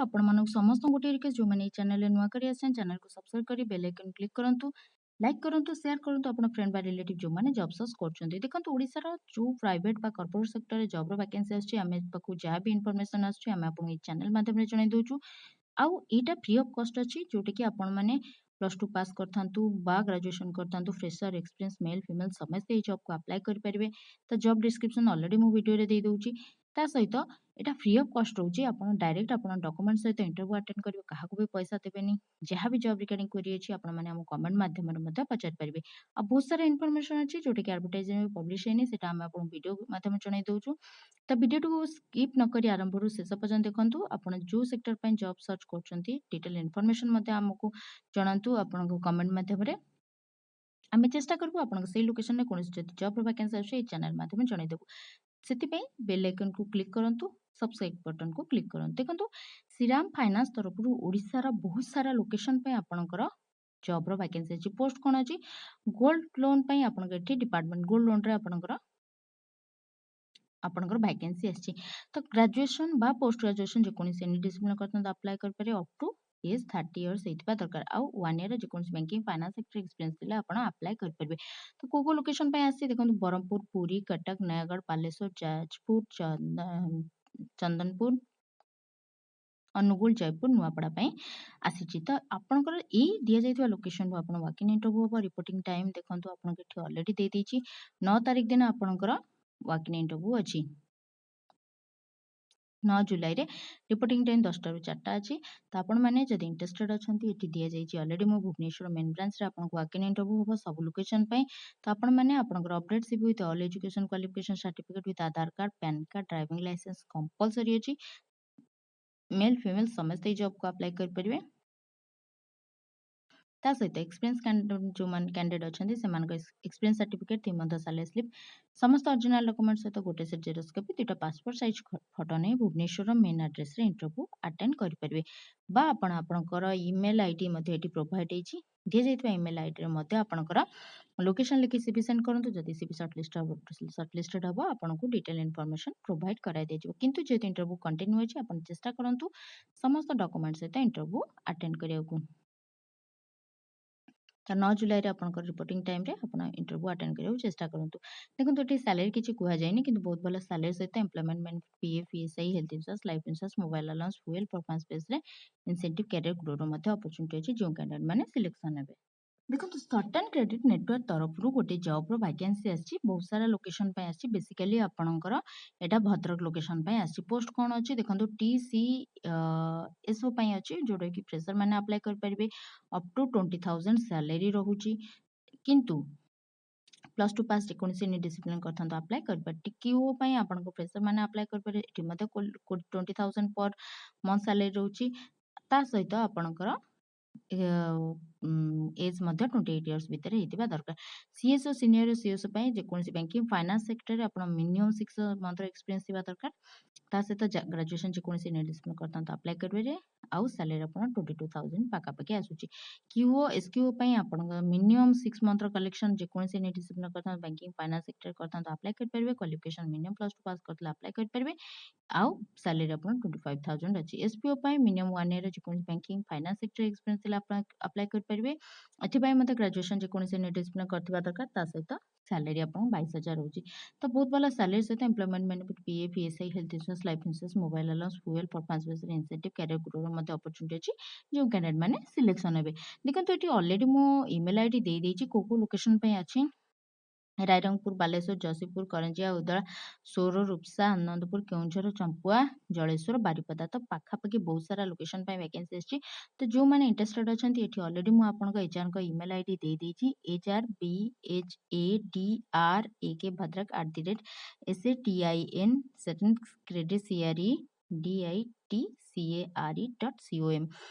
ଆପଣମାନଙ୍କୁ ସମସ୍ତଙ୍କୁ ଗୋଟିଏ ରିକ୍ୱେଷ୍ଟ ଯେଉଁମାନେ ଏଇ ଚ୍ୟାନେଲରେ ନୂଆ କରି ଆସିଛନ୍ତି ଚ୍ୟାନେଲକୁ ସବସ୍କ୍ରାଇବ୍ କରି ବେଲ୍ ଆଇକନ୍ କ୍ଲିକ୍ କରନ୍ତୁ, ଲାଇକ୍ କରନ୍ତୁ, ସେୟାର କରନ୍ତୁ ଆପଣ ଫ୍ରେଣ୍ଡ ବା ରିଲେଟିଭ୍ ଯେଉଁମାନେ ଜବ୍ ସର୍ଚ୍ଚ କରୁଛନ୍ତି। ଦେଖନ୍ତୁ ଓଡ଼ିଶାର ଯେଉଁ ପ୍ରାଇଭେଟ୍ ବା କର୍ପୋରେଟ୍ ସେକ୍ଟରରେ ଜବ୍ର ଭ୍ୟାକେନ୍ସି ଆସୁଛି ଆମେ ପାଖକୁ ଯାହା ବି ଇନଫର୍ମେସନ୍ ଆସୁଛି ଆମେ ଆପଣଙ୍କୁ ଏଇ ଚ୍ୟାନେଲ ମାଧ୍ୟମରେ ଜଣାଇ ଦେଉଛୁ। ଆଉ ଏଇଟା ଫ୍ରି ଅଫ୍ କଷ୍ଟ ଅଛି ଯେଉଁଟାକି ଆପଣମାନେ +2 ପାସ୍ କରିଥାନ୍ତୁ ବା ଗ୍ରାଜୁଏସନ୍ କରିଥାନ୍ତୁ, ଫ୍ରେଶର, ଏକ୍ସପିରିଏନ୍ସ, ମେଲ୍ ଫିମେଲ୍ ସମସ୍ତେ ଏଇ ଜବ୍କୁ ଆପ୍ଲାଏ କରିପାରିବେ। ତ ଜବ୍ ଡିସ୍କ୍ରିପ୍ସନ୍ ଅଲରେଡ଼ି ମୁଁ ଭିଡ଼ିଓରେ ଦେଇଦେଉଛି। ତା ସହିତ এটা ফ্রি অফ୍ କଷ୍ଟ ରହୁଛି। ଆପଣ ଡାଇରେକ୍ଟ ଆପଣ ଡକୁମେଣ୍ଟ ସହିତ ଇଣ୍ଟରଭ୍ୟୁ ଆଟେଣ୍ଡ କରିବେ, କାହାକୁ ବି ପଇସା ଦେବେନି। ଯାହା ବି ଜବ୍ ରିଗାର୍ଡିଂ କ୍ୱେରି ଅଛି ଆପଣମାନେ ଆମ କମେଣ୍ଟ ମାଧ୍ୟମରେ ମଧ୍ୟ ପଚାରି ପାରିବେ। ଆଉ ବହୁତ ସାରା ଇନଫର୍ମେସନ୍ ଅଛି ଯେଉଁଟାକି ଆଡଭର୍ଟାଇଜମେଣ୍ଟ ପବ୍ଲିଶ ହେଇନି, ସେଟା ଆମେ ଆପଣଙ୍କୁ ଭିଡ଼ିଓ ମାଧ୍ୟମରେ ଜଣାଇ ଦେଉଛୁ। ତ ଭିଡ଼ିଓଟିକୁ ସ୍କିପ୍ ନ କରି ଆରମ୍ଭରୁ ଶେଷ ପର୍ଯ୍ୟନ୍ତ ଦେଖନ୍ତୁ। ଆପଣ ଯେଉଁ ସେକ୍ଟର ପାଇଁ ଜବ୍ ସର୍ଚ୍ଚ କରୁଛନ୍ତି ଡିଟେଲ୍ ଇନଫର୍ମେସନ୍ ମଧ୍ୟ ଆମକୁ ଜଣାନ୍ତୁ ଆପଣଙ୍କ କମେଣ୍ଟ ମାଧ୍ୟମରେ। ଆମେ ଚେଷ୍ଟା କରିବୁ ଆପଣଙ୍କ ସେଇ ଲୋକେସନରେ କୌଣସି ଯଦି ଜବ୍ର ଭ୍ୟାକେନ୍ସି ଆସୁଛି ଏଇ ଚ୍ୟାନେଲ ମାଧ୍ୟମରେ ଜଣାଇଦେବୁ। ସେଥିପାଇଁ ବେଲ୍ ଆଇକନ୍କୁ କ୍ଲିକ୍ କରନ୍ତୁ, ସବସ୍କ୍ରାଇବ୍ ବଟନ୍କୁ କ୍ଲିକ୍ କରନ୍ତୁ। ଦେଖନ୍ତୁ ଶ୍ରୀରାମ ଫାଇନାନ୍ସ ତରଫରୁ ଓଡ଼ିଶାର ବହୁତ ସାରା ଲୋକେସନ୍ ପାଇଁ ଆପଣଙ୍କର ଜବ୍ର ଭ୍ୟାକେନ୍ସି ଅଛି। ପୋଷ୍ଟ କ'ଣ ଅଛି? ଗୋଲ୍ଡ ଲୋନ୍ ପାଇଁ ଆପଣଙ୍କ ଏଠି ଡିପାର୍ଟମେଣ୍ଟ ଗୋଲ୍ଡ ଲୋନ୍ରେ ଆପଣଙ୍କର ଭ୍ୟାକେନ୍ସି ଆସିଛି। ତ ଗ୍ରାଜୁଏସନ୍ ବା ପୋଷ୍ଟ ଗ୍ରାଜୁଏସନ୍ ଯେକୌଣସି ଏନି ଡିସିପ୍ଲିନ୍ କରିଥାନ୍ତୁ ଆପ୍ଲାଏ କରିପାରିବେ। ଅପ୍ ଟୁ ଏଜ୍ 30 ଇୟର୍ସ ହେଇଥିବା ଦରକାର। ଆଉ 1 ଇୟର ଯେକୌଣସି ବ୍ୟାଙ୍କିଂ ଫାଇନାନ୍ସ ସେକ୍ଟର ଏକ୍ସପିରିଏନ୍ସ ଥିଲେ ଆପଣ ଆପ୍ଲାଏ କରିପାରିବେ। ତ କୋଉ ଲୋକେସନ୍ ପାଇଁ ଆସିଛି ଦେଖନ୍ତୁ, ବ୍ରହ୍ମପୁର, ପୁରୀ, କଟକ, ନୟାଗଡ଼, ବାଲେଶ୍ୱର, ଯାଜପୁର, ଚନ୍ଦନପୁର, ଅନୁଗୁଳ, ଜୟପୁର, ନୂଆପଡ଼ା ପାଇଁ ଆସିଛି। ତ ଆପଣଙ୍କର ଏଇ ଦିଆଯାଇଥିବା ଲୋକେସନରୁ ଆପଣ ୱାକିଂ ଇଣ୍ଟରଭ୍ୟୁ ହେବ। ରିପୋର୍ଟିଂ ଟାଇମ୍ ଦେଖନ୍ତୁ ଆପଣଙ୍କୁ ଏଠି ଅଲରେଡ଼ି ଦେଇଦେଇଛି। 9 ତାରିଖ ଦିନ ଆପଣଙ୍କର ୱାକିଂ ଇଣ୍ଟରଭ୍ୟୁ ଅଛି। 9 ଜୁଲାଇରେ ରିପୋର୍ଟିଂ ଟାଇମ୍ 10ଟାରୁ 4ଟା ଅଛି। ତ ଆପଣମାନେ ଯଦି ଇଣ୍ଟରେଷ୍ଟେଡ୍ ଅଛନ୍ତି ଏଠି ଦିଆଯାଇଛି ଅଲରେଡ଼ି ମୁଁ ଭୁବନେଶ୍ୱର ମେନ୍ ବ୍ରାଞ୍ଚରେ ଆପଣଙ୍କୁ ୱାକିଂ ଇଣ୍ଟରଭ୍ୟୁ ହେବ ସବୁ ଲୋକେସନ୍ ପାଇଁ। ତ ଆପଣମାନେ ଆପଣଙ୍କର update CV with all education qualification certificate with Aadhaar card, PAN card, driving licence compulsory ଅଛି। ମେଲ୍ ଫିମେଲ୍ ସମସ୍ତେ ଏଇ ଜବ୍କୁ ଆପ୍ଲାଏ କରିପାରିବେ। ତା ସହିତ ଏକ୍ସପିରିଏନ୍ସ ଯେଉଁମାନେ କ୍ୟାଣ୍ଡିଡେଟ୍ ଅଛନ୍ତି ସେମାନଙ୍କ experience certificate, 3 month salary slip, ସମସ୍ତ ଅରିଜିନାଲ ଡକୁମେଣ୍ଟ ସହିତ ଗୋଟେ ସେଟ୍ ଜେରକ୍ସ କପି, 2ଟା ପାସପୋର୍ଟ ସାଇଜ୍ ଫଟୋ ନେଇ ଭୁବନେଶ୍ୱର ମେନ୍ ଆଡ୍ରେସରେ ଇଣ୍ଟରଭ୍ୟୁ ଆଟେଣ୍ଡ କରିପାରିବେ। ବା ଆପଣ ଆପଣଙ୍କର ଇମେଲ୍ ଆଇଡି ମଧ୍ୟ ଏଠି ପ୍ରୋଭାଇଡ୍ ହେଇଛି। ଦିଆଯାଇଥିବା ଇମେଲ୍ ଆଇଡିରେ ମଧ୍ୟ ଆପଣଙ୍କର ଲୋକେସନ୍ ଲେଖି ସିଭି ସେଣ୍ଡ କରନ୍ତୁ। ଯଦି ସିଭି ସର୍ଟଲିଷ୍ଟେଡ୍ ହେବ ଆପଣଙ୍କୁ ଡିଟେଲ୍ ଇନଫର୍ମେସନ୍ ପ୍ରୋଭାଇଡ୍ କରାଇ ଦିଆଯିବ। କିନ୍ତୁ ଯେହେତୁ ଇଣ୍ଟରଭ୍ୟୁ କଣ୍ଟିନ୍ୟୁ ଅଛି ଆପଣ ଚେଷ୍ଟା କରନ୍ତୁ ସମସ୍ତ ଡକୁମେଣ୍ଟ ସହିତ ଇଣ୍ଟରଭ୍ୟୁ ଆଟେଣ୍ଡ କରିବାକୁ। ତ 9 ଜୁଲାଇରେ ଆପଣଙ୍କର ରିପୋର୍ଟିଂ ଟାଇମ୍ରେ ଆପଣ ଇଣ୍ଟରଭ୍ୟୁ ଆଟେଣ୍ଡ କରିବାକୁ ଚେଷ୍ଟା କରନ୍ତୁ। ଦେଖନ୍ତୁ ଏଠି ସାଲାରୀ କିଛି କୁହାଯାଇନି, କିନ୍ତୁ ବହୁତ ଭଲ ସାଲାରୀ ସହିତ employment benefit, PF, ESI, health insurance, life insurance, mobile allowance, fuel, performance ବେସ୍ରେ ଇନସେଣ୍ଟିଭ୍, କ୍ୟାରିୟର ଗ୍ରୋର ମଧ୍ୟ ଅପରଚ୍ୟୁନିଟି ଅଛି ଯେଉଁ କ୍ୟାଣ୍ଡିଡେଟ୍ ମାନେ ସିଲେକ୍ସନ୍ ହେବେ। ଦେଖନ୍ତୁ ସର୍ଟନ୍ କ୍ରେଡିଟ୍ ନେଟୱାର୍କ ତରଫରୁ ଗୋଟେ ଜବ୍ର ଭ୍ୟାକେନ୍ସି ଆସିଛି। ବହୁତ ସାରା ଲୋକେସନ୍ ପାଇଁ ଆସିଛି। ବେସିକାଲି ଆପଣଙ୍କର ଏଇଟା ଭଦ୍ରକ ଲୋକେସନ୍ ପାଇଁ ଆସିଛି। ପୋଷ୍ଟ କ'ଣ ଅଛି ଦେଖନ୍ତୁ, TCSO ପାଇଁ ଅଛି ଯେଉଁଟାକି ଫ୍ରେଶର ମାନେ ଆପ୍ଲାଏ କରିପାରିବେ। ଅପ୍ ଟୁ 20,000 ସାଲାରୀ ରହୁଛି। କିନ୍ତୁ +2 ପାସ୍ ଯେକୌଣସି ଏନି ଡିସିପ୍ଲିନ୍ କରିଥାନ୍ତୁ ଆପ୍ଲାଏ କରିପାରିବେ। TQO ପାଇଁ ଆପଣଙ୍କ ଫ୍ରେଶର ମାନେ ଆପ୍ଲାଏ କରିପାରିବେ। ଏଠି ମଧ୍ୟ 20,000 ପର୍ ମନ୍ଥ ସାଲାରୀ ରହୁଛି। ତା ସହିତ ଆପଣଙ୍କର ଏଜ୍ ମଧ୍ୟ 28 ଇୟର୍ସ ଭିତରେ ହେଇଥିବା ଦରକାର। CSO ସିନିୟର CSO ପାଇଁ ଯେକୌଣସି ବ୍ୟାଙ୍କିଂ ଫାଇନାନ୍ସ ସେକ୍ଟରରେ ଆପଣ ମିନିମମ୍ 6 ମନ୍ଥର ଏକ୍ସପିରିଏନ୍ସ ଥିବା ଦରକାର। ତା ସହିତ ଗ୍ରାଜୁଏସନ୍ ଯେକୌଣସି ଏନି ଡିସିପ୍ଲିନ୍ କରିଥାନ୍ତୁ ଆପ୍ଲାଏ କରିପାରିବେ। ଆଉ ସାଲାରୀ ଆପଣ 22,000 ପାଖାପାଖି ଆସୁଛି। QO SQO ପାଇଁ ଆପଣଙ୍କ ମିନିମମ୍ 6 ମନ୍ଥର କଲେକ୍ସନ୍ ଯେକୌଣସି ଏନି ଡିସିପ୍ଲିନ୍ କରିଥାନ୍ତୁ ବ୍ୟାଙ୍କିଂ ଫାଇନାନ୍ସ ସେକ୍ଟର କରିଥାନ୍ତୁ ଆପ୍ଲାଏ କରିପାରିବେ। କ୍ୱାଲିଫିକେସନ୍ ମିନିମମ୍ +2 ପାସ୍ କରିଥିଲେ ଆପ୍ଲାଏ କରିପାରିବେ। ଆଉ ସାଲାରୀ ଆପଣ 25,000 ଅଛି। SPO ପାଇଁ ମିନିମମ୍ 1 ଇୟର ଯେକୌଣସି ବ୍ୟାଙ୍କିଂ ଫାଇନାନ୍ସ ସେକ୍ଟର ଏକ୍ସପିରିଏନ୍ସ ଥିଲେ ଆପ୍ଲାଏ କରିପାରିବେ। ଏଥିପାଇଁ ମଧ୍ୟ ଗ୍ରାଜୁଏସନ୍ ଯେକୌଣସି ଏନି ଡିସିପ୍ଲିନ୍ କରିଥିବା ଦରକାର। ତା ସହିତ ସାଲାରୀ ଆପଣଙ୍କୁ 22,000 ରହୁଛି। ତ ବହୁତ ଭଲ ସାଲାରୀ ସହିତ employment benefit, PF, ESI, health insurance, life insurance, mobile allowance, fuel, performance ବେସ୍ରେ ଇନସେଣ୍ଟିଭ୍, କ୍ୟାରିୟର ଗ୍ରୋର ମଧ୍ୟ ଅପରଚ୍ୟୁନିଟି ଅଛି ଯେଉଁ କ୍ୟାଣ୍ଡିଡେଟ୍ ମାନେ ସିଲେକ୍ସନ୍ ହେବେ। ଦେଖନ୍ତୁ ଏଠି ଅଲରେଡ଼ି ମୁଁ ଇମେଲ୍ ଆଇଡି ଦେଇଦେଇଛି କୋଉ ଲୋକେସନ୍ ପାଇଁ ଅଛି। ରାଇରଙ୍ଗପୁର, ବାଲେଶ୍ୱର, ଜଗତସିଂହପୁର, କରଞ୍ଜିଆ, ଉଦଳା, ସୋର, ରୂପସା, ଆନନ୍ଦପୁର, କେଉଁଝର, ଚମ୍ପୁଆ, ଜଳେଶ୍ୱର, ବାରିପଦା। ତ ପାଖାପାଖି ବହୁତ ସାରା ଲୋକେସନ୍ ପାଇଁ ଭ୍ୟାକେନ୍ସି ଆସିଛି। ତ ଯେଉଁମାନେ ଇଣ୍ଟରେଷ୍ଟେଡ୍ ଅଛନ୍ତି ଏଠି ଅଲରେଡ଼ି ମୁଁ ଆପଣଙ୍କ HRଙ୍କ ଇମେଲ୍ ଆଇଡି ଦେଇଦେଇଛି। HRBHADRAK@creditcare.com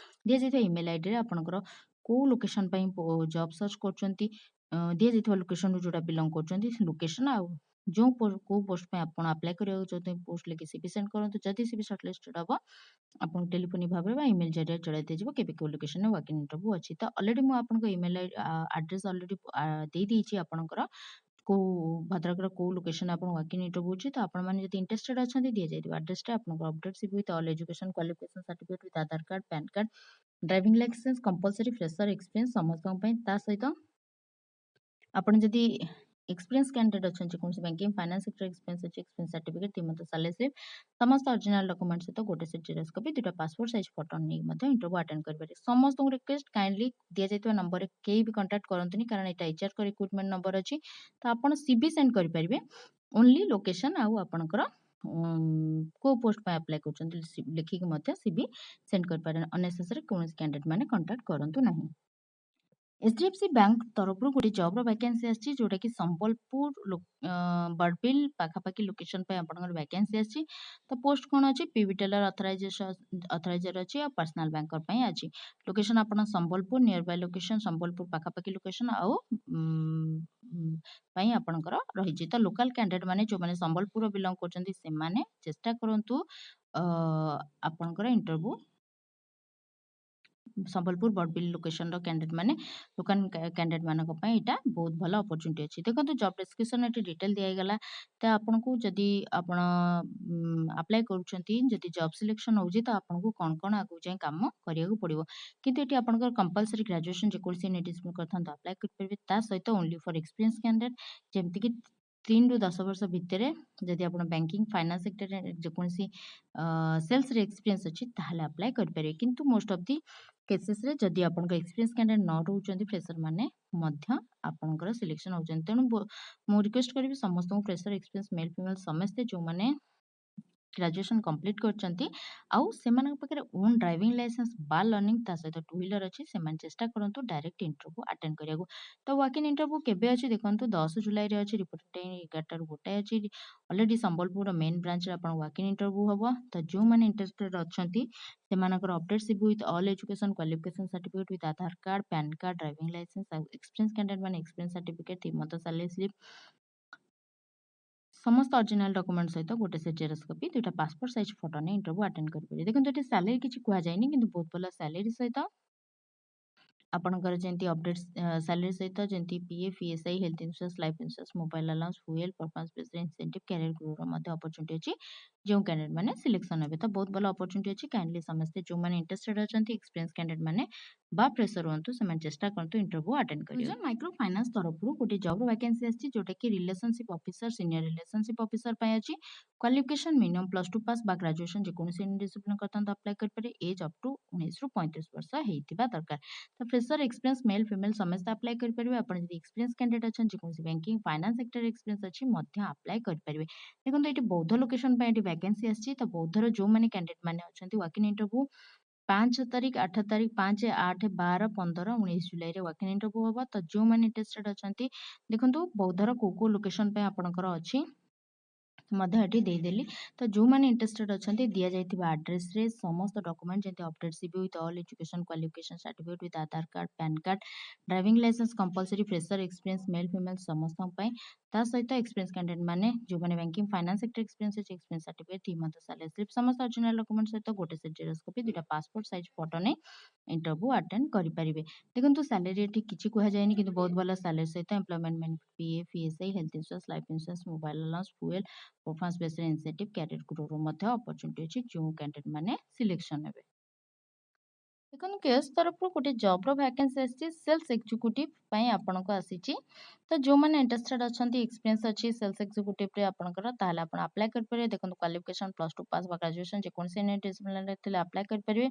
ଦିଆଯାଇଥିବା ଇମେଲ୍ ଆଇଡିରେ ଆପଣଙ୍କର କୋଉ ଲୋକେସନ୍ ପାଇଁ ଜବ୍ ସର୍ଚ୍ଚ କରୁଛନ୍ତି, ଦିଆଯାଇଥିବା ଲୋକେସନରୁ ଯେଉଁଟା ବିଲଙ୍ଗ କରୁଛନ୍ତି ଲୋକେସନ୍, ଆଉ କୋଉ ପୋଷ୍ଟ ପାଇଁ ଆପଣ ଆପ୍ଲାଏ କରିବାକୁ ଚାହୁଁଛନ୍ତି ପୋଷ୍ଟ ଲେଖି ସିଭି ସେଣ୍ଡ କରନ୍ତୁ। ଯଦି ସିଭି ସର୍ଟଲିଷ୍ଟେଡ୍ ହେବ ଆପଣଙ୍କୁ ଟେଲିଫୋନିକ୍ ଭାବରେ ବା ଇମେଲ୍ ଜରିଆରେ ଜଣାଇ ଦିଆଯିବ କେବେ କେଉଁ ଲୋକେସନରେ ୱାକିଂ ଇଣ୍ଟରଭ୍ୟୁ ଅଛି। ତ ଅଲରେଡ଼ି ମୁଁ ଆପଣଙ୍କ ଇମେଲ୍ ଆଡ୍ରେସ୍ ଅଲରେଡ଼ି ଦେଇଦେଇଛି ଆପଣଙ୍କର ଭଦ୍ରକର କୋଉ ଲୋକେସନ୍ ଆପଣ ୱାକ୍ ଇନ୍ ଇଣ୍ଟରଭ୍ୟୁ ଅଛି। ତ ଆପଣମାନେ ଯଦି ଇଣ୍ଟରେଷ୍ଟେଡ୍ ଅଛନ୍ତି ଦିଆଯାଇଥିବା ଆଡ୍ରେସରେ ଆପଣଙ୍କର update CV with all education qualification certificate with Aadhaar card, PAN card, driving licence compulsory fresher experience ସମସ୍ତଙ୍କ ପାଇଁ। ତା ସହିତ ଆପଣ ଯଦି ଏକ୍ସପିରିଏନ୍ସ କ୍ୟାଣ୍ଡିଡେଟ୍ ଅଛନ୍ତି ଯେକୌଣସି ବ୍ୟାଙ୍କିଂ ଫାଇନାନ୍ସ ସେକ୍ଟର ଏକ୍ସପିରିଏନ୍ସ ଅଛି, experience certificate 3 month salary slip ସମସ୍ତ ଅରିଜିନାଲ ଡକ୍ୟୁମେଣ୍ଟ ସହିତ ଗୋଟେ ସେଟ୍ ଜେରକ୍ସ କପି 2ଟା ପାସପୋର୍ଟ ସାଇଜ୍ ଫଟୋ ନେଇକି ମଧ୍ୟ ଇଣ୍ଟରଭ୍ୟୁ ଆଟେଣ୍ଡ କରିପାରିବେ। ସମସ୍ତଙ୍କୁ ରିକ୍ୱେଷ୍ଟ କାଇଣ୍ଡଲି ଦିଆଯାଇଥିବା ନମ୍ବରରେ କେହି ବି କଣ୍ଟାକ୍ଟ କରନ୍ତୁନି କାରଣ ଏଇଟା ଏଚଆରଙ୍କ ରିକ୍ରୁଟମେଣ୍ଟ ନମ୍ବର ଅଛି। ତ ଆପଣ ସିବି ସେଣ୍ଡ କରିପାରିବେ ଓନ୍ଲି ଲୋକେସନ୍ ଆଉ ଆପଣଙ୍କର କୋଉ ପୋଷ୍ଟ ପାଇଁ ଆପ୍ଲାଏ କରୁଛନ୍ତି ଲେଖିକି ମଧ୍ୟ ସିବି ସେଣ୍ଡ କରିପାରିବେ। ଅନନେସେସରି କୌଣସି କ୍ୟାଣ୍ଡିଡେଟ୍ ମାନେ କଣ୍ଟାକ୍ଟ କରନ୍ତୁ ନାହିଁ। HDFC ବ୍ୟାଙ୍କ ତରଫରୁ ଗୋଟେ ଜବ୍ର ଭ୍ୟାକେନ୍ସି ଆସିଛି ଯୋଉଟାକି ସମ୍ବଲପୁର ବଡ଼ବିଲ୍ ପାଖାପାଖି ଲୋକେସନ୍ ପାଇଁ ଆପଣଙ୍କର ଭ୍ୟାକେନ୍ସି ଆସିଛି। ତ ପୋଷ୍ଟ କ'ଣ ଅଛି ପିଭି ଟେଲର ଅଥରାଇଜର ଅଛି ଆଉ ପର୍ସନାଲ ବ୍ୟାଙ୍କର ପାଇଁ ଅଛି। ଲୋକେସନ୍ ଆପଣ ସମ୍ବଲପୁର ନିୟର ବାଇ ଲୋକେସନ୍ ସମ୍ବଲପୁର ପାଖାପାଖି ଲୋକେସନ୍ ଆଉ ପାଇଁ ଆପଣଙ୍କର ରହିଛି। ତ ଲୋକାଲ କ୍ୟାଣ୍ଡିଡେଟ୍ ମାନେ ଯୋଉମାନେ ସମ୍ବଲପୁର ବିଲଙ୍ଗ କରୁଛନ୍ତି ସେମାନେ ଚେଷ୍ଟା କରନ୍ତୁ ଆପଣଙ୍କର ଇଣ୍ଟରଭ୍ୟୁ ସମ୍ବଲପୁର ବଡ଼ବିଲ୍ ଲୋକେସନ୍ର କ୍ୟାଣ୍ଡିଡେଟ୍ ମାନେ ଲୋକାଲ କ୍ୟାଣ୍ଡିଡେଟ୍ ମାନଙ୍କ ପାଇଁ ଏଇଟା ବହୁତ ଭଲ ଅପରଚ୍ୟୁନିଟି ଅଛି। ଦେଖନ୍ତୁ ଜବ୍ ଡେସ୍କ୍ରିପସନ୍ ଏଠି ଡିଟେଲ୍ ଦିଆହେଇଗଲା। ତ ଆପଣଙ୍କୁ ଯଦି ଆପଣ ଆପ୍ଲାଏ କରୁଛନ୍ତି ଯଦି ଜବ୍ ସିଲେକ୍ସନ୍ ହେଉଛି ତ ଆପଣଙ୍କୁ କ'ଣ କ'ଣ ଆଗକୁ ଯାଇ କାମ କରିବାକୁ ପଡ଼ିବ। କିନ୍ତୁ ଏଠି ଆପଣଙ୍କର କମ୍ପଲସରି ଗ୍ରାଜୁଏସନ୍ ଯେକୌଣସି ଡିସିପ୍ଲିନ୍ କରିଥାନ୍ତୁ ଆପ୍ଲାଏ କରିପାରିବେ। ତା ସହିତ ଓନ୍ଲି ଫର୍ ଏକ୍ସପିରିଏନ୍ସ କ୍ୟାଣ୍ଡିଡେଟ୍ ଯେମିତିକି 3 ରୁ 10 ବର୍ଷ ଭିତରେ ଯଦି ଆପଣ ବ୍ୟାଙ୍କିଂ ଫାଇନାନ୍ସ ସେକ୍ଟରରେ ଯେକୌଣସି ସେଲ୍ସରେ ଏକ୍ସପିରିଏନ୍ସ ଅଛି ତାହେଲେ ଆପ୍ଲାଏ କରିପାରିବେ। କିନ୍ତୁ ମୋଷ୍ଟ ଅଫ୍ ଦି କେସେସରେ ଯଦି ଆପଣଙ୍କ ଏକ୍ସପିରିଏନ୍ସ କ୍ୟାଣ୍ଡିଡେଟ୍ ନ ରହୁଛନ୍ତି ଫ୍ରେସର ମାନେ ମଧ୍ୟ ଆପଣଙ୍କର ସିଲେକ୍ସନ୍ ହେଉଛନ୍ତି। ତେଣୁ ମୁଁ ରିକ୍ୱେଷ୍ଟ କରିବି ସମସ୍ତଙ୍କୁ ଫ୍ରେସର ଏକ୍ସପିରିଏନ୍ସ ମେଲ୍ ଫିମେଲ୍ ସମସ୍ତେ ଯେଉଁମାନେ ଗ୍ରାଜୁଏସନ୍ କମ୍ପ୍ଲିଟ୍ କରିଛନ୍ତି ଆଉ ସେମାନଙ୍କ ପାଖରେ ଓନ୍ ଡ୍ରାଇଭିଂ ଲାଇସେନ୍ସ ବା ଲର୍ଣ୍ଣିଂ ତା ସହିତ 2 ହ୍ୱିଲର ଅଛି ସେମାନେ ଚେଷ୍ଟା କରନ୍ତୁ ଡାଇରେକ୍ଟ ଇଣ୍ଟରଭ୍ୟୁ ଆଟେଣ୍ଡ କରିବାକୁ। ତ ୱାକ୍ ଇନ୍ ଇଣ୍ଟରଭ୍ୟୁ କେବେ ଅଛି ଦେଖନ୍ତୁ 10 ଜୁଲାଇରେ ଅଛି। ରିପୋର୍ଟିଂ ଟାଇମ୍ 11ଟାରୁ 1 ଅଛି। ଅଲରେଡି ସମ୍ବଲପୁରର ମେନ୍ ବ୍ରାଞ୍ଚରେ ଆପଣ ୱାକ୍ ଇନ୍ ଇଣ୍ଟରଭ୍ୟୁ ହେବ। ତ ଯେଉଁମାନେ ଇଣ୍ଟରେଷ୍ଟେଡ୍ ଅଛନ୍ତି ସେମାନଙ୍କର update CV with all education qualification certificate with Aadhaar card, PAN card, driving license ଆଉ ଏକ୍ସପିରିଏନ୍ସ କ୍ୟାଣ୍ଡିଡେଟ୍ ମାନେ experience certificate 3 month salary slip ସମସ୍ତ ଅରିଜିନାଲ ଡକ୍ୟୁମେଣ୍ଟ ସହିତ ଗୋଟେ ସେଟ୍ ଜେରକ୍ସ କପି 2ଟା ପାସପୋର୍ଟ ସାଇଜ୍ ଫଟୋ ନେଇ ଇଣ୍ଟରଭ୍ୟୁ ଆଟେଣ୍ଡ କରିପାରିବେ। ଦେଖନ୍ତୁ ଏଠି ସାଲେରୀ କିଛି କୁହାଯାଇନି କିନ୍ତୁ ବହୁତ ଭଲ ସାଲେରୀ ସହିତ ଆପଣଙ୍କର ଯେମିତି ଅପଡେଟ୍ ସାଲେରୀ ସହିତ ଯେମିତି PF, ESI, health insurance, life insurance, mobile allowance, fuel, performance based incentive, career growth ମଧ୍ୟ ଅପରଚ୍ୟୁନିଟି ଅଛି ଯେଉଁ କ୍ୟାଣ୍ଡିଡେଟ୍ ମାନେ ସିଲେକ୍ସନ୍ ହେବେ। ତ ବହୁତ ଭଲ ଅପରଚ୍ୟୁନିଟି ଅଛି। କାଇଣ୍ଡଲି ସମସ୍ତେ ଯେଉଁମାନେ ଇଣ୍ଟରେଷ୍ଟେଡ୍ ଅଛନ୍ତି ଏକ୍ସପିରିଏନ୍ସ କ୍ୟାଣ୍ଡିଡେଟ୍ ମାନେ ବା ଫ୍ରେସର ହୁଅନ୍ତୁ ସେମାନେ ଚେଷ୍ଟା କରନ୍ତୁ ଇଣ୍ଟରଭ୍ୟୁ ଆଟେଣ୍ଡ କରିବାକୁ। ମାଇକ୍ରୋ ଫାଇନାନ୍ସ ତରଫରୁ ଗୋଟେ ଜବ୍ର ଭ୍ୟାକେନ୍ସି ଆସିଛି ଯୋଉଟାକି relationship officer senior relationship officer ପାଇଁ ଅଛି। କ୍ୱାଲିଫିକେସନ୍ ମିନିମମ୍ +2 ପାସ୍ ବା ଗ୍ରାଜୁଏସନ୍ ଯେକୌଣସି ଡିସିପ୍ଲିନ୍ କରିଥାନ୍ତୁ ଆପ୍ଲାଏ କରିପାରିବେ। ଏଜ୍ ଅପ୍ ଟୁ 19ରୁ 35 ବର୍ଷ ହେଇଥିବା ଦରକାର। ତ ଫ୍ରେସର ଏକ୍ସପିରିଏନ୍ସ ମେଲ୍ ଫିମେଲ୍ ସମସ୍ତେ ଆପ୍ଲାଏ କରିପାରିବେ। ଆପଣ ଯଦି ଏକ୍ସପିରିଏନ୍ସ କ୍ୟାଣ୍ଡିଡେଟ୍ ଅଛନ୍ତି ଯେକୌଣସି ବ୍ୟାଙ୍କିଂ ଫାଇନାନ୍ସ ସେକ୍ଟର ଏକ୍ସପିରିଏନ୍ସ ଅଛି ମଧ୍ୟ ଆପ୍ଲାଏ କରିପାରିବେ। ଦେଖନ୍ତୁ ଏଠି ବୌଦ୍ଧ ଲୋକେସନ୍ ପାଇଁ ଏଠି ଭ୍ୟାକେନ୍ସି ଆସିଛି। ତ ବୌଦ୍ଧର ଯେଉଁମାନେ କ୍ୟାଣ୍ଡିଡେଟ୍ ମାନେ ଅଛନ୍ତି ୱାକ୍ ଇନ୍ ଇଣ୍ଟରଭ୍ୟୁ 5 ତାରିଖ 8 ତାରିଖ 5, 8, 12, 15, 19 ଜୁଲାଇରେ ୱାକ୍ ଇନ୍ ଇଣ୍ଟରଭ୍ୟୁ ହେବ। ତ ଯେଉଁମାନେ ଇଣ୍ଟରେଷ୍ଟେଡ୍ ଅଛନ୍ତି ଦେଖନ୍ତୁ ବୌଦ୍ଧର କୋଉ ଲୋକେସନ୍ ପାଇଁ ଆପଣଙ୍କର ଅଛି ମଧ୍ୟ ଏଠି ଦେଇଦେଲି। ତ ଯେଉଁମାନେ ଇଣ୍ଟରେଷ୍ଟେଡ୍ ଅଛନ୍ତି ଦିଆଯାଇଥିବା ଆଡ୍ରେସରେ ସମସ୍ତ ଡକ୍ୟୁମେଣ୍ଟ ଯେମିତି update CV with all education qualification certificate with Aadhaar card, PAN card, driving licence compulsory fresher experience male female ସମସ୍ତଙ୍କ ପାଇଁ। ତା ସହିତ ଏକ୍ସପିରିଏନ୍ସ କ୍ୟାଣ୍ଡିଡେଟ୍ ମାନେ ଯେଉଁମାନେ ବ୍ୟାଙ୍କିଂ ଫାଇନାନ୍ସ ସେକ୍ଟର ଏକ୍ସପିରିଏନ୍ସ ଅଛି experience certificate 3 month salary slip ସମସ୍ତ ଅରିଜିନାଲ ଡକ୍ୟୁମେଣ୍ଟ ସହିତ ଗୋଟେ ସେଟ୍ ଜେରକ୍ସ କପି 2ଟା ପାସପୋର୍ଟ ସାଇଜ୍ ଫଟୋ ନେଇ ଇଣ୍ଟରଭ୍ୟୁ ଆଟେଣ୍ଡ କରିପାରିବେ। ଦେଖନ୍ତୁ ସାଲେରୀ ଏଠି କିଛି କୁହାଯାଇନି କିନ୍ତୁ ବହୁତ ଭଲ ସାଲେରୀ ସହିତ employment benefit PF, ESI, health insurance, life insurance, mobile allowance, fuel, performance based incentive, career growth ମଧ୍ୟ ଅପରଚ୍ୟୁନିଟି ଅଛି ଯେଉଁ କ୍ୟାଣ୍ଡିଡେଟ୍ ମାନେ ସିଲେକ୍ସନ୍ ହେବେ। ଦେଖନ୍ତୁ କେଏସ୍ ତରଫରୁ ଗୋଟେ ଜବ୍ର ଭ୍ୟାକେନ୍ସି ଆସିଛି ସେଲ୍ସ ଏକ୍ଜିକ୍ୟୁଟିଭ୍ ପାଇଁ ଆପଣଙ୍କୁ ଆସିଛି। ତ ଯେଉଁମାନେ ଇଣ୍ଟରେଷ୍ଟେଡ୍ ଅଛନ୍ତି ଏକ୍ସପିରିଏନ୍ସ ଅଛି ସେଲ୍ସ ଏକ୍ଜିକ୍ୟୁଟିଭ୍ରେ ଆପଣଙ୍କର ତାହେଲେ ଆପଣ ଆପ୍ଲାଏ କରିପାରିବେ। ଦେଖନ୍ତୁ କ୍ୱାଲିଫିକେସନ୍ +2 ପାସ୍ ବା ଗ୍ରାଜୁଏସନ୍ ଯେକୌଣସି ଡିସିପ୍ଲିନରେ ଥିଲେ ଆପ୍ଲାଏ କରିପାରିବେ।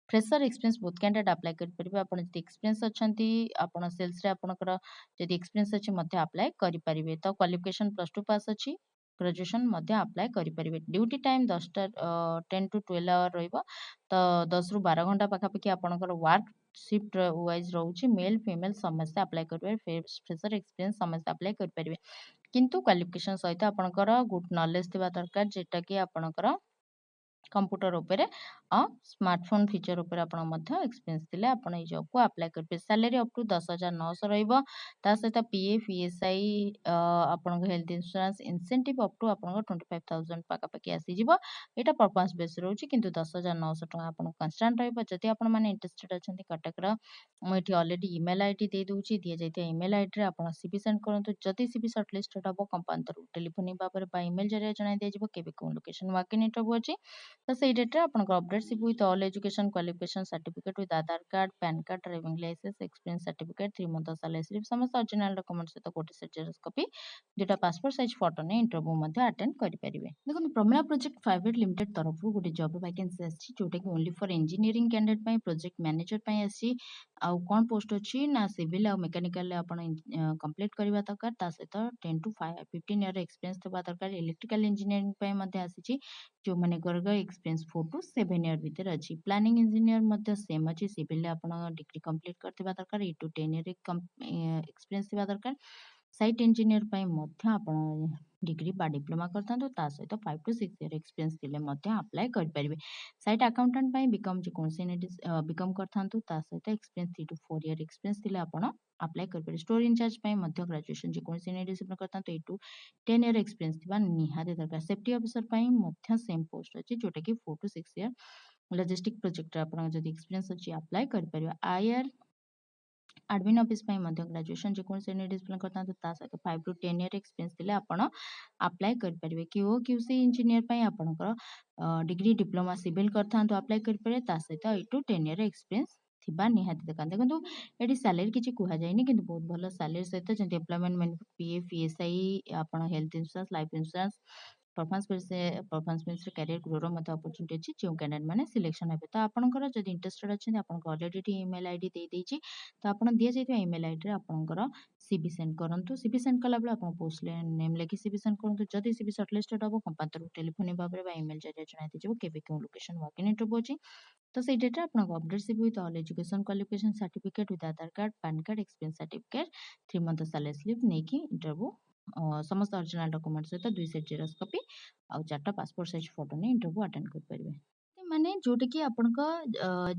ଫ୍ରେସର ଏକ୍ସପିରିଏନ୍ସ ବହୁତ କ୍ୟାଣ୍ଡିଡେଟ୍ ଆପ୍ଲାଏ କରିପାରିବେ। ଆପଣ ଯଦି ଏକ୍ସପିରିଏନ୍ସ ଅଛନ୍ତି ଆପଣ ସେଲ୍ସରେ ଆପଣଙ୍କର ଯଦି ଏକ୍ସପିରିଏନ୍ସ ଅଛି ମଧ୍ୟ ଆପ୍ଲାଏ କରିପାରିବେ। ତ କ୍ୱାଲିଫିକେସନ୍ +2 ପାସ୍ ଅଛି ଗ୍ରାଜୁଏସନ୍ ମଧ୍ୟ ଆପ୍ଲାଏ କରିପାରିବେ। ଡ୍ୟୁଟି ଟାଇମ୍ 10 to 12 ଆୱାର ରହିବ। ତ 10ରୁ 12 ଘଣ୍ଟା ପାଖାପାଖି ଆପଣଙ୍କର ୱାର୍କ ସିଫ୍ଟ ୱାଇଜ୍ ରହୁଛି। ମେଲ୍ ଫିମେଲ୍ ସମସ୍ତେ ଆପ୍ଲାଏ କରିପାରିବେ। ଫ୍ରେସର ଏକ୍ସପିରିଏନ୍ସ ସମସ୍ତେ ଆପ୍ଲାଏ କରିପାରିବେ। କିନ୍ତୁ କ୍ୱାଲିଫିକେସନ୍ ସହିତ ଆପଣଙ୍କର ଗୁଡ୍ ନଲେଜ ଥିବା ଦରକାର ଯେଟାକି ଆପଣଙ୍କର कंप्यूटर उपरे स्मार्टफोन फीचर उपरे आपण मध्य एक्सपीरियंस थिले आपण ए जॉब को अप्लाई कर पे सैलरी अप टू 10,900 रहइबो ता सहित पीएफ ईएसआई आपण health insurance incentive up to आपण 25,000 पाका पाकी आसी जिवो एटा परफॉर्मेंस बेस रहउची किंतु 10,900 टका आपण कांस्टेंट रहइबो जति आपण माने इंटरेस्टेड अछंती कटक रा मु एठी ऑलरेडी ईमेल आईडी दे दोची दिया जायते ईमेल आईडी रे आपण सीवी सेंड करंतु जति सीवी शॉर्टलिस्टेड हबो कंपांतर टेलीफोन बाबर बा ईमेल जरिया जणाई दिया जिवो केबे को लोकेशन वाकिन इंटरव्यू अछि तो सेई डेट रे आपन update CV with all education qualification certificate with Aadhaar card PAN card driving licence experience certificate 3 month salary slip समस्त ओरिजिनल डॉक्यूमेंट सहित कोटी सेट जेरॉक्स कॉपी दुटा पासपोर्ट साइज फोटो ने इंटरव्यू मध्ये अटेंड करि परिबे देखो प्रमिला प्रोजेक्ट प्राइवेट लिमिटेड तरफ रु गोटे जॉब वैकेंसी आछि जोटा कि ओनली फॉर इंजीनियरिंग कैंडिडेट पई प्रोजेक्ट मैनेजर पई आछि आ कोन पोस्ट अछि ना सिविल आ मैकेनिकल आपण कंप्लीट करबा दरकार ता सहित 10 टू 15 ईयर एक्सपीरियंस थबा दरकार इलेक्ट्रिकल इंजीनियरिंग पई मध्ये आछि जो माने गर्गर एक्सपीरियंस 4 टू 7 ईयर भीतर अछि प्लानिंग इंजीनियर मध्ये सेम अछि सिविल आपण डिग्री कंप्लीट करथिबा दरकार 8 टू 10 ईयर एक्सपीरियंस थिबा दरकार साइट इंजीनियर पई मध्ये आपण डिग्री बा डिप्लोमा करथांतो ता सहित 5 टू 6 ईयर एक्सपीरियंस थिले मध्ये अप्लाई कर परिबे साइट अकाउंटेंट पई बीकॉम जे कोनसे बीकॉम करथांतो ता सहित एक्सपीरियंस 3 टू 4 ईयर एक्सपीरियंस थिले आपण अप्लाई कर परिबे स्टोर इंचार्ज पई मध्ये ग्रेजुएशन जे कोनसे डिसिप्लिन करथांतो 8 टू 10 ईयर एक्सपीरियंस थिबा निहाते दरकार सेफ्टी ऑफिसर पई मध्ये सेम पोस्ट अछि जोटा कि 4 टू 6 ईयर लॉजिस्टिक प्रोजेक्ट आपण जदी एक्सपीरियंस अछि अप्लाई कर परिबे आईआर एडमिन ऑफिस पई मध्ये ग्रेजुएशन जे कोन से डिसिप्लिन करता ता सहित 5 टू 10 ईयर एक्सपीरियंस दिले आपण अप्लाई कर परिबे क्यूओ क्यूसी इंजीनियर पई आपणकर डिग्री डिप्लोमा सिविल करथा अप्लाई कर परिबे ता सहित 8 टू 10 ईयर एक्सपीरियंस थिबा निहाती देखंतु एडी सैलरी किछि कुहा जायनी किंतु बहुत भलो सैलरी सहित जे एम्प्लॉयमेंट बेनिफिट पीएफ ईएसआई आपण health insurance life insurance performance base career growth मत अपॉर्चुनिटी अछि जो कैंडिडेट माने सिलेक्शन हेबे तो आपनकर जदी इंटरेस्टेड अछि आपनकर ऑलरेडी ईमेल आईडी दे देछि तो आपण दिया जायतो ईमेल आईडी रे आपनकर सीवी सेंड करंतु सीवी सेंड कला बेला आपण पोस्ट नेम लेखि सीवी सेंड करंतु जदी सीवी शॉर्टलिस्टेड हबो कंपांतर टेलीफोन बाबरे बा ईमेल जरिया जणाइते जेबो केबे केउ लोकेशन वाकिन इंटरव्यू अछि तो सेई डेटा आपन update CV with all education qualification certificate with Aadhaar card PAN card experience certificate 3 month salary slip नेकी इंटरव्यू समस्त ओरिजिनल डॉक्यूमेंट सहित 2 सेट जेरॉक्स कॉपी आ चारटा पासपोर्ट साइज फोटो ने इंटरव्यू अटेंड कर परिबे माने जोटे कि आपनका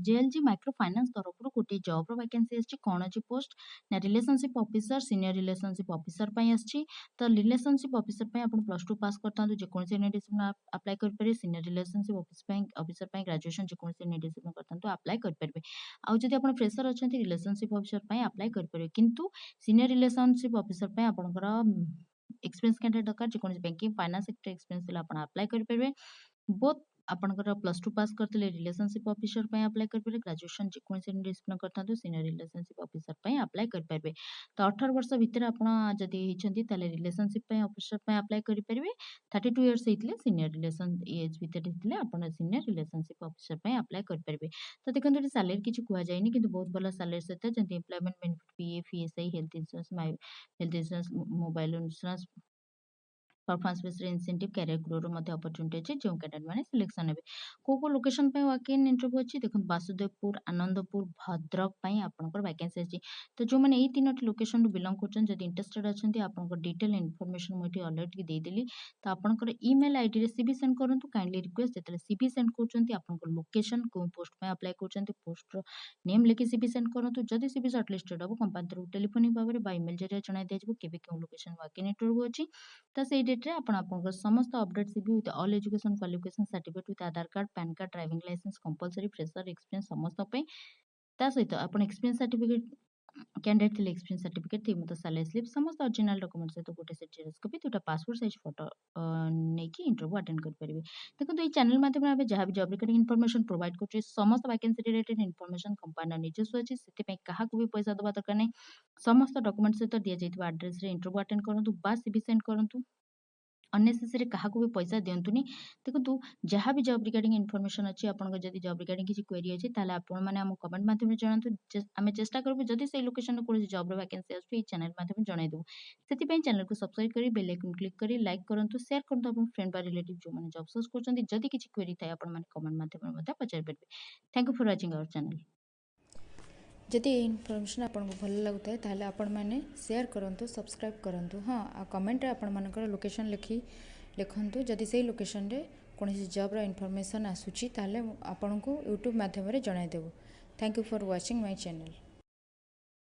जेएलजी माइक्रो फाइनेंस तरफ रु गोटे जॉब रो वैकेंसी अछि कोन अछि पोस्ट ना relationship officer senior relationship officer पई अछि तो रिलेशनशिप ऑफिसर पई आपण +2 पास करता जे कोन से डिसिप्लिन अप्लाई कर परिबे सीनियर रिलेशनशिप ऑफिसर पई ग्रेजुएशन जे कोन से डिसिप्लिन करता तो अप्लाई कर परिबे आ जदी आपण फ्रेशर अछंती रिलेशनशिप ऑफिसर पई अप्लाई कर परिबे किंतु सीनियर रिलेशनशिप ऑफिसर पई आपनकर एक्सपीरियंस कैंडिडेट दरकार जे कोन बैंकिंग फाइनेंस सेक्टर एक्सपीरियंस दिला आपण अप्लाई कर परिबे बोथ आपनकर +2 पास करतले रिलेशनशिप ऑफिसर पई अप्लाई कर परिबे ग्रेजुएशन जे कोन से डिसिप्लिन करता सीनियर रिलेशनशिप ऑफिसर पई अप्लाई कर परिबे तो 18 वर्ष भीतर आपण जदी हिचंती तले रिलेशनशिप पई ऑफिसर पई अप्लाई करि परिबे 32 इयर्स हितले सीनियर रिलेशन एज भीतर हितले आपण सीनियर रिलेशनशिप ऑफिसर पई अप्लाई कर परिबे तो देखंतु सैलरी किछि कुआ जायनी किंतु बहुत भलो सैलरी सहित जंती employment benefit PF ESI health insurance mobile insurance performance based incentive career growth मध्ये अपॉर्चुनिटी अछि जो कैंडिडेट माने सिलेक्शन हेबे को लोकेशन पे वाकिन इंटरव्यू अछि देखन वासुदेवपुर आनंदपुर भद्रक पई आपनकर वैकेंसी अछि तो जो माने ए तीनोटी लोकेशन रु बिलोंग करछन जदि इंटरेस्टेड अछंती आपनकर डिटेल इन्फॉर्मेशन मोठी ऑलरेडी दे देली तो आपनकर ईमेल आईडी रे सीवी सेंड करंतु काइंडली रिक्वेस्ट जेतले सीवी सेंड करछंती आपनकर लोकेशन को पोस्ट पे अप्लाई करछंती पोस्ट रो नेम लेखि सीवी सेंड करंतु जदि सीवी शॉर्टलिस्टेड हबो कंपानी टेलीफोनिक भाबरे बा ईमेल जरिया जणाई दिया केबे केउ लोकेशन वाकिन इंटरव्यू अछि तो सेई डेट रे आपन समस्त update CV with all education qualification certificate with Aadhaar card PAN card driving licence compulsory fresher experience समस्त पे ता सहित आपन एक्सपीरियंस सर्टिफिकेट कैंडिडेट थिले एक्सपीरियंस सर्टिफिकेट थी मत सैलरी स्लिप समस्त ओरिजिनल डॉक्यूमेंट सहित गोटे सेट जेरॉक्स कॉपी दुटा पासपोर्ट साइज फोटो नेकी इंटरव्यू अटेंड कर परिबे देखो ई चैनल माध्यम रे जहां भी जॉब रिगार्डिंग इन्फॉर्मेशन प्रोवाइड करछे समस्त वैकेंसी रिलेटेड इन्फॉर्मेशन कंपनी निजस्व अछि सेति पे काहा को भी पैसा दबा दरकार नै समस्त डॉक्यूमेंट सहित दिया जाइतबा एड्रेस रे इंटरव्यू अटेंड करंतु बा सीवी सेंड करंतु अननेसेसरी काहा को भी पैसा दियंतुनी देखंतु जहां भी जॉब रिगार्डिंग इन्फॉर्मेशन अछि आपन जदी जॉब रिगार्डिंग किछि क्वेरी अछि ताले आपन माने हम कमेंट माध्यम रे जणांतु आमे चेष्टा करबो जदी से लोकेशन रे कोन जॉब रे वैकेंसी अछि ई चैनल माध्यम जणाई देबो सेति पे चैनल को सब्सक्राइब करी बेल आइकन क्लिक करी लाइक करंतु शेयर करंतु अपन फ्रेंड बा रिलेटिव जो माने जॉब सर्च करछंती जदी किछि क्वेरी थाय आपन माने कमेंट माध्यम रे मते पचार परबे thank you for watching our channel जदि ये इनफॉरमेशन आपको भल लगुता है ताहले आपण मैंने शेयर करंतु सब्सक्राइब करंतु हाँ आ कमेंट रे आपण मानकर लोकेशन लिखंतु जदि से लोकेशन रे କୌଣସି ଜବ୍ର ଇନଫର୍ମେସନ୍ ଆସୁଛି ତାହେଲେ ଆପଣଙ୍କୁ ୟୁଟ୍ୟୁବ୍ ମାଧ୍ୟମରେ ଜଣାଇଦେବୁ। Thank you for watching my channel.